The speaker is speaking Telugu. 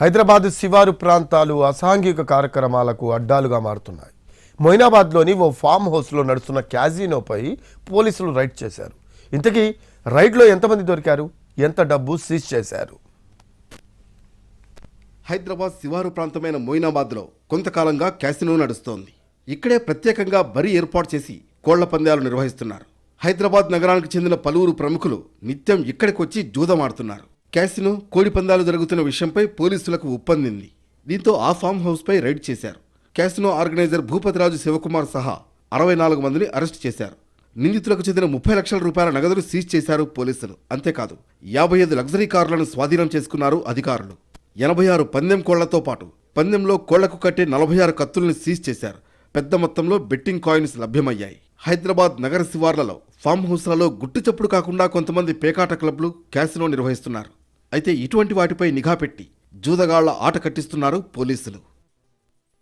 హైదరాబాద్ శివారు ప్రాంతాలు అసాంఘిక కార్యక్రమాలకు అడ్డాలుగా మారుతున్నాయి. మొయినాబాద్లోని ఓ ఫామ్ హౌస్లో నడుస్తున్న క్యాజినోపై పోలీసులు రైడ్ చేశారు. ఇంతకీ రైడ్లో ఎంతమంది దొరికారు, ఎంత డబ్బు సీజ్ చేశారు? హైదరాబాద్ శివారు ప్రాంతమైన మొయినాబాద్లో కొంతకాలంగా క్యాసినో నడుస్తోంది. ఇక్కడే ప్రత్యేకంగా బరి ఏర్పాటు చేసి కోళ్ల పందాలు నిర్వహిస్తున్నారు. హైదరాబాద్ నగరానికి చెందిన పలువురు ప్రముఖులు నిత్యం ఇక్కడికి వచ్చి జూదమాడుతున్నారు. క్యాసినో, కోడి పందాలు జరుగుతున్న విషయంపై పోలీసులకు ఉప్పందింది. దీంతో ఆ ఫామ్ హౌస్పై రైడ్ చేశారు. క్యాసినో ఆర్గనైజర్ భూపతిరాజు శివకుమార్ సహా 64 మందిని అరెస్టు చేశారు. నిందితులకు చెందిన 30 లక్షల రూపాయల నగదును సీజ్ చేశారు పోలీసులు. అంతేకాదు 55 లగ్జరీ కార్లను స్వాధీనం చేసుకున్నారు అధికారులు. 86 పందెం కోళ్లతో పాటు పందెంలో కోళ్లకు కట్టే 46 కత్తుల్ని సీజ్ చేశారు. పెద్ద మొత్తంలో బెట్టింగ్ కాయిన్స్ లభ్యమయ్యాయి. హైదరాబాద్ నగర శివార్లలో ఫామ్ హౌస్లలో గుట్టు చప్పుడు కాకుండా కొంతమంది పేకాట క్లబ్లు క్యాసినో నిర్వహిస్తున్నారు. అయితే ఇటువంటి వాటిపై నిఘా పెట్టి జూదగాళ్ల ఆట కట్టిస్తున్నారు పోలీసులు.